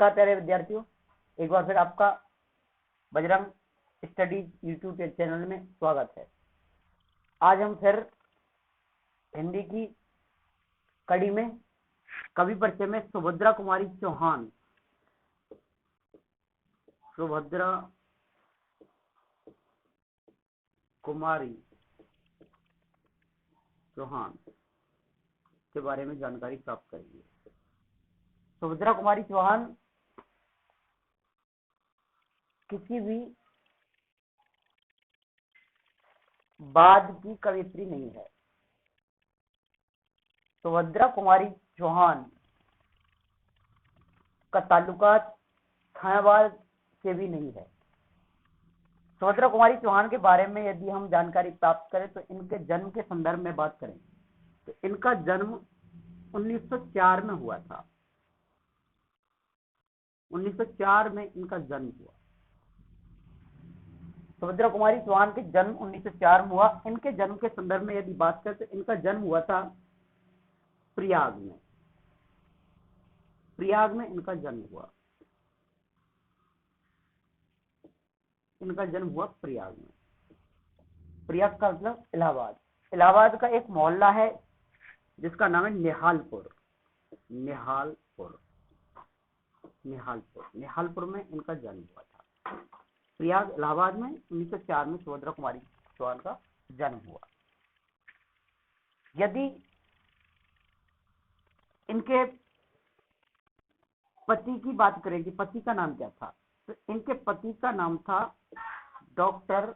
नमस्कार प्यारे विद्यार्थियों, एक बार फिर आपका बजरंग स्टडीज यूट्यूब चैनल में स्वागत है। आज हम फिर हिंदी की कड़ी में कवि परिचय में सुभद्रा कुमारी चौहान के बारे में जानकारी प्राप्त करेंगे। सुभद्रा कुमारी चौहान किसी भी बाद की कवियत्री नहीं है। सुभद्रा कुमारी चौहान का ताल्लुका थानेवाल से भी नहीं है। सुभद्रा कुमारी चौहान के बारे में यदि हम जानकारी प्राप्त करें तो इनके जन्म के संदर्भ में बात करें तो इनका जन्म 1904 में हुआ था। 1904 में इनका जन्म हुआ। सुभद्रा कुमारी चौहान के जन्म 1904 में हुआ। इनके जन्म के संदर्भ में यदि बात करें तो इनका जन्म हुआ था प्रयाग में इनका जन्म हुआ। प्रयाग में। प्रयाग का मतलब इलाहाबाद का एक मोहल्ला है जिसका नाम है निहालपुर में इनका जन्म हुआ था। प्रयाग इलाहाबाद में 1904 में सुभद्रा कुमारी चौहान का जन्म हुआ। यदि इनके पति की बात करें कि पति का नाम क्या था, तो इनके पति का नाम था डॉक्टर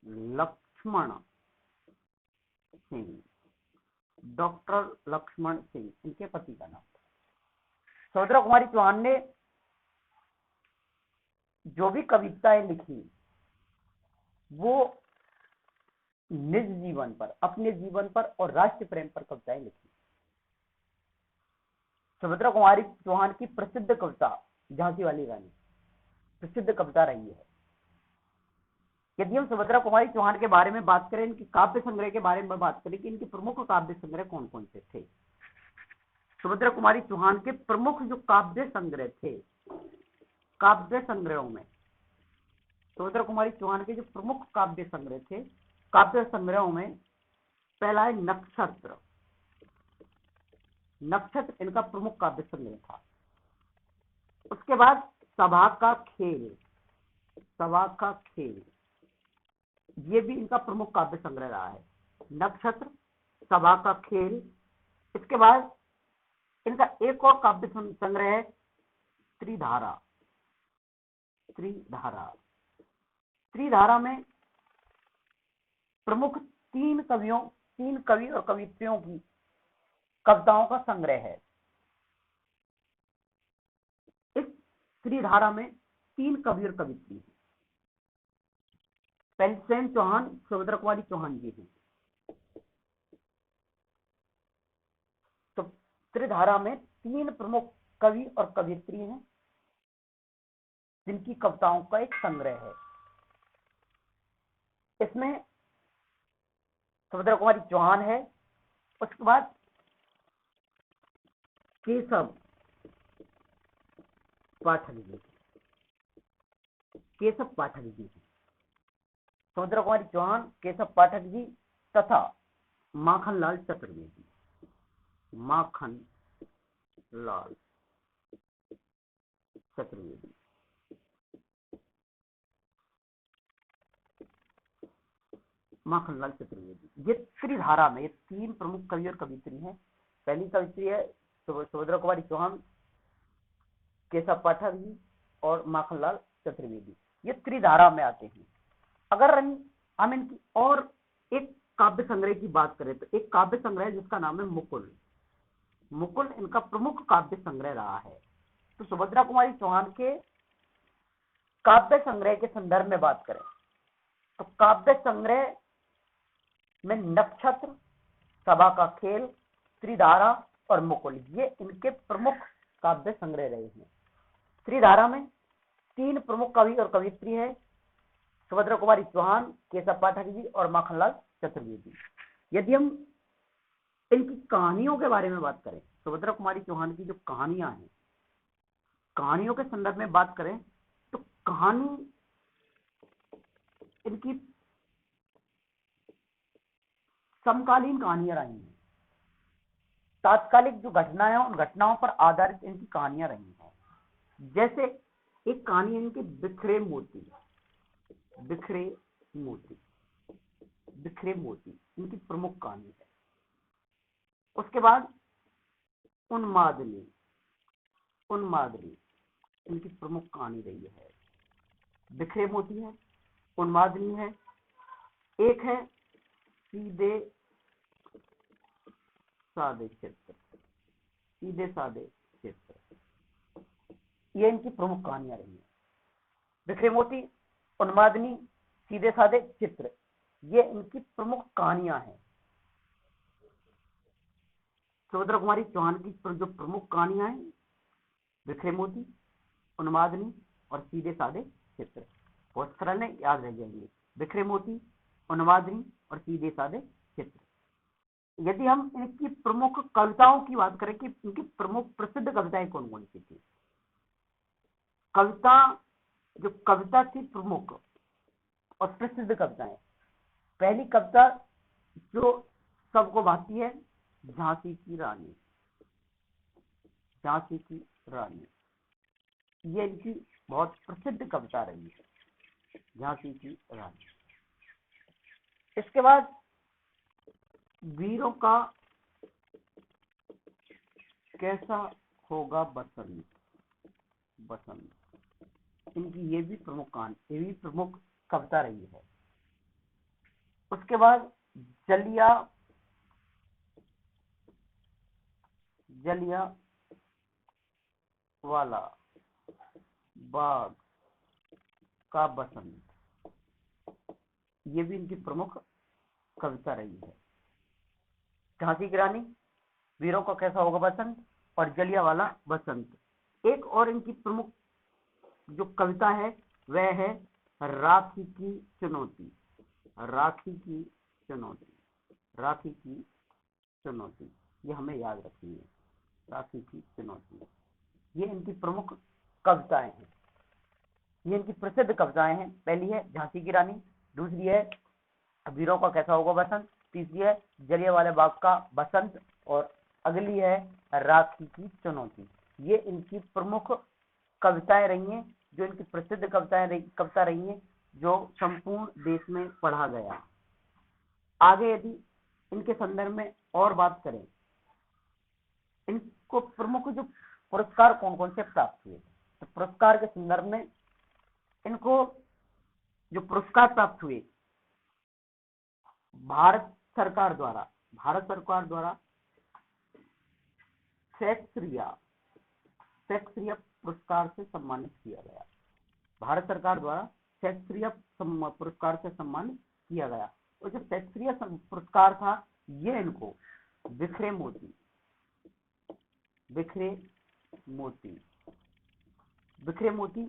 लक्ष्मण सिंह। इनके पति का नाम था। सुभद्रा कुमारी चौहान ने जो भी कविताएं लिखी वो निज जीवन पर, अपने जीवन पर और राष्ट्र प्रेम पर कविताएं लिखी। सुभद्रा कुमारी चौहान की प्रसिद्ध कविता झांसी वाली रानी प्रसिद्ध कविता रही है। यदि हम सुभद्रा कुमारी चौहान के बारे में बात करें, इनके काव्य संग्रह के बारे में बात करें कि इनके प्रमुख काव्य संग्रह कौन कौन से थे। सुभद्रा कुमारी चौहान के प्रमुख जो काव्य संग्रह थे, काव्य संग्रहों में सुभद्रा कुमारी चौहान के जो प्रमुख काव्य संग्रह थे, काव्य संग्रहों में पहला है नक्षत्र इनका प्रमुख काव्य संग्रह था। उसके बाद सभा का खेल, ये भी इनका प्रमुख काव्य संग्रह रहा है। नक्षत्र, सभा का खेल। इसके बाद इनका एक और काव्य संग्रह है त्रिधारा में प्रमुख तीन कवि और कवित्रियों की कविताओं का संग्रह है। इस त्रिधारा में 3 कवि और कवित्री हैं। पेंसेन चौहान, सुभद्रा कुमारी चौहान जी हैं। तो त्रिधारा में 3 प्रमुख कवि और कवित्री हैं जिनकी कविताओं का एक संग्रह है। इसमें सुभद्रा कुमारी चौहान है। उसके बाद केशव पाठक जी हैं। सुभद्रा कुमारी चौहान, केशव पाठक जी तथा माखनलाल चतुर्वेदी। ये त्रिधारा में ये 3 प्रमुख कवि और कवित्री हैं। पहली कवित्री है सुभद्रा कुमारी चौहान, केशव पाठक जी और माखनलाल चतुर्वेदी। ये त्रिधारा में आते हैं। अगर हम इनकी और एक काव्य संग्रह की बात करें तो एक काव्य संग्रह जिसका नाम है मुकुल इनका प्रमुख काव्य संग्रह रहा है। तो सुभद्रा कुमारी चौहान के काव्य संग्रह के संदर्भ में बात करें तो काव्य संग्रह में नक्षत्र, सभा का खेल, त्रिधारा और मुकुल, ये इनके प्रमुख काव्य संग्रह रहे हैं। त्रिधारा में 3 प्रमुख कवि और कवित्री है, सुभद्रा कुमारी चौहान, केशव पाठक जी और माखनलाल चतुर्वेदी। यदि हम इनकी कहानियों के बारे में बात करें, सुभद्रा कुमारी चौहान की जो कहानियां हैं कहानियों के संदर्भ में बात करें तो कहानी इनकी समकालीन कहानियां रही हैं, तात्कालिक जो घटनाएं हैं उन घटनाओं पर आधारित इनकी कहानियां रही हैं। जैसे एक कहानी है इनके बिखरे मोती, बिखरे मोती, बिखरे मोती इनकी प्रमुख कहानी है। उसके बाद उन्मादनी, उन्मादनी इनकी प्रमुख कहानी रही है। बिखरे मोती है, उन्मादनी है, एक है सीधे सादे चित्र, सीधे सादे चित्र, ये इनकी प्रमुख कहानियां रही हैं। बिखरे मोती, उन्मादनी, सीधे सादे चित्र, ये इनकी प्रमुख कहानियां हैं। सुभद्रा कुमारी चौहान की जो प्रमुख कहानियां हैं, बिखरे मोती, उन्मादनी और सीधे सादे चित्र, बहुत सरल है, याद रह जाएंगे। बिखरे मोती, उन्मादनी और सीधे सादे चित्र। यदि हम इनकी प्रमुख कविताओं की बात करें कि इनकी प्रमुख प्रसिद्ध कविताएं कौन कौन सी थी, कविता जो कविता थी प्रमुख और प्रसिद्ध कविताएं, पहली कविता जो सबको भाती है, झांसी की रानी, झांसी की रानी, ये इनकी बहुत प्रसिद्ध कविता रही है, झांसी की रानी। इसके बाद वीरों का कैसा होगा बसंत, बसंत, इनकी ये भी प्रमुख कहानी, ये भी प्रमुख कविता रही है। उसके बाद जलिया, जलिया वाला बाग का बसंत, ये भी इनकी प्रमुख कविता रही है। झांसी की रानी, वीरों का कैसा होगा बसंत और जलियांवाला बसंत। एक और इनकी प्रमुख जो कविता है वह है राखी की चुनौती, राखी की चुनौती, राखी की चुनौती, ये हमें याद रखनी है, राखी की चुनौती। ये इनकी प्रमुख कविताएं हैं, ये इनकी प्रसिद्ध कविताएं हैं। पहली है झांसी की रानी, दूसरी है वीरों का कैसा होगा बसंत, तीसरी है जलियांवाले बाग का बसंत और अगली है राखी की चुनौती। ये इनकी प्रमुख कविताएं रही हैं, जो इनकी प्रसिद्ध कविता रही हैं, जो संपूर्ण देश में पढ़ा गया। आगे यदि इनके संदर्भ में और बात करें, इनको प्रमुख जो पुरस्कार कौन कौन से प्राप्त हुए, तो पुरस्कार के संदर्भ में इनको जो पुरस्कार प्राप्त हुए भारत सरकार द्वारा शेक्सपियर पुरस्कार से सम्मानित किया गया, भारत सरकार द्वारा शेक्सपियर पुरस्कार से सम्मानित किया गया। और जो शेक्सपियर पुरस्कार था ये इनको बिखरे मोती, बिखरे मोती, बिखरे मोती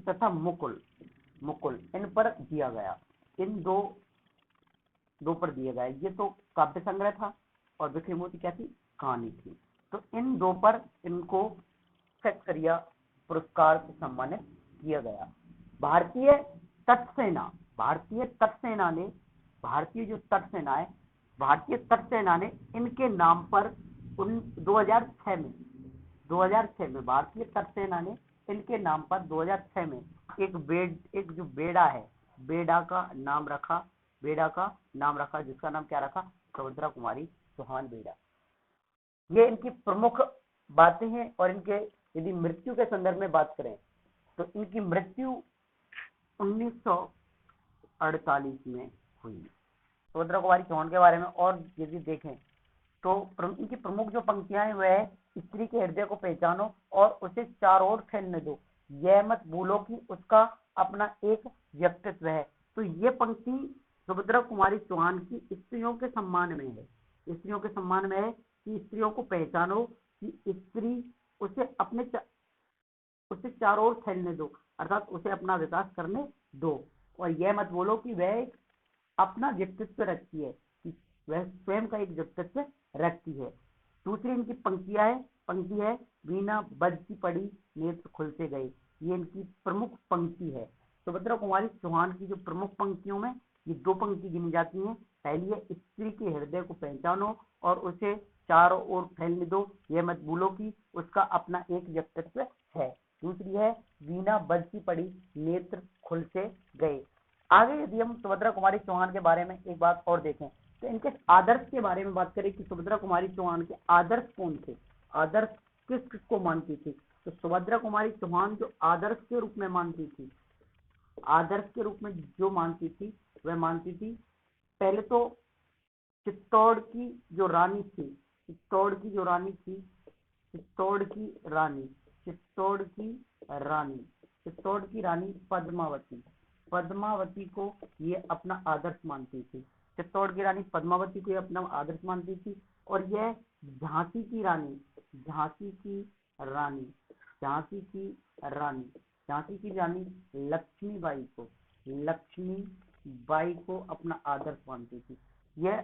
तथा मुकुल इन पर दिया गया, इन दो पर दिया गया। ये तो काव्य संग्रह था और बिखरे मोती क्या थी, कहानी थी। तो इन दो पर इनको शेक्सपियर पुरस्कार से सम्मानित किया गया। भारतीय तट सेना ने इनके नाम पर 2006 में भारतीय तट सेना ने इनके नाम पर 2006 में एक जो बेड़ा है, बेड़ा का नाम रखा, जिसका नाम क्या रखा, सुभद्रा कुमारी चौहान बेड़ा। ये इनकी प्रमुख बातें हैं। और इनके यदि मृत्यु के संदर्भ में बात करें तो इनकी मृत्यु 1948 में हुई। सुभद्रा कुमारी चौहान के बारे में और यदि देखें तो इनकी प्रमुख जो पंक्तियां हैं वह है, स्त्री के हृदय को पहचानो और उसे चारों ओर फैलने दो, यह मत भूलो कि उसका अपना एक व्यक्तित्व है। तो ये पंक्ति सुभद्रा कुमारी चौहान की स्त्रियों के सम्मान में है, स्त्रियों के सम्मान में है कि स्त्रियों को पहचानो कि स्त्री उसे चारों ओर फैलने दो, अर्थात उसे अपना विकास करने दो, और यह मत बोलो कि वह एक अपना व्यक्तित्व रखती है, कि वह स्वयं का एक व्यक्तित्व रखती है। दूसरी इनकी पंक्तियां है पंक्ति है, वीणा बजती पड़ी नेत्र खुलते गए, ये इनकी प्रमुख पंक्ति है। सुभद्रा कुमारी चौहान की जो प्रमुख पंक्तियों में ये दो पंक्ति गिनी जाती हैं। पहली है, स्त्री के हृदय को पहचानो और उसे चारों ओर फैलने दो, यह मत भूलो कि उसका अपना एक व्यक्तित्व है। दूसरी है, वीणा बजती पड़ी नेत्र खुलते गए। आगे यदि हम सुभद्रा कुमारी चौहान के बारे में एक बात और देखें तो इनके आदर्श के बारे में बात करें कि सुभद्रा कुमारी चौहान के आदर्श कौन थे, आदर्श किस किस को मानती थी। तो सुभद्रा कुमारी चौहान जो आदर्श के रूप में मानती थी, आदर्श के रूप में जो मानती थी वह मानती थी, पहले तो चित्तौड़ की जो रानी थी, चित्तौड़ की जो रानी थी, चित्तौड़ की रानी, चित्तौड़ की रानी, चित्तौड़ की रानी पद्मावती, पद्मावती को ये अपना आदर्श मानती थी। चित्तौड़ की रानी पद्मावती को ये अपना आदर्श मानती थी। और यह झांसी की रानी, झांसी की रानी, झांसी की रानी, झांसी की रानी लक्ष्मीबाई को, लक्ष्मीबाई को अपना आदर्श मानती थी। यह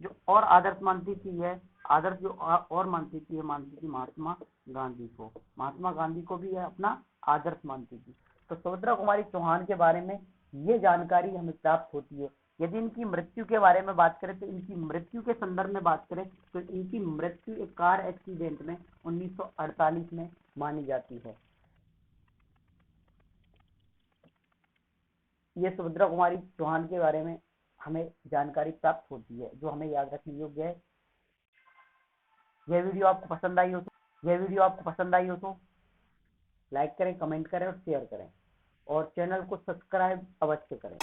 जो और आदर्श मानती थी, यह आदर्श जो और मानती थी, यह मानती थी महात्मा गांधी को, महात्मा गांधी को भी यह अपना आदर्श मानती थी। तो सुभद्रा कुमारी चौहान के बारे में ये जानकारी हमें प्राप्त होती है। यदि इनकी मृत्यु के बारे में बात करें तो इनकी मृत्यु के संदर्भ में बात करें तो इनकी मृत्यु एक कार एक्सीडेंट में 1948 में मानी जाती है। ये सुभद्रा कुमारी चौहान के बारे में हमें जानकारी प्राप्त होती है जो हमें याद रखने योग्य है। यह वीडियो आपको पसंद आई हो तो लाइक करें, कमेंट करें और शेयर करें और चैनल को सब्सक्राइब अवश्य करें।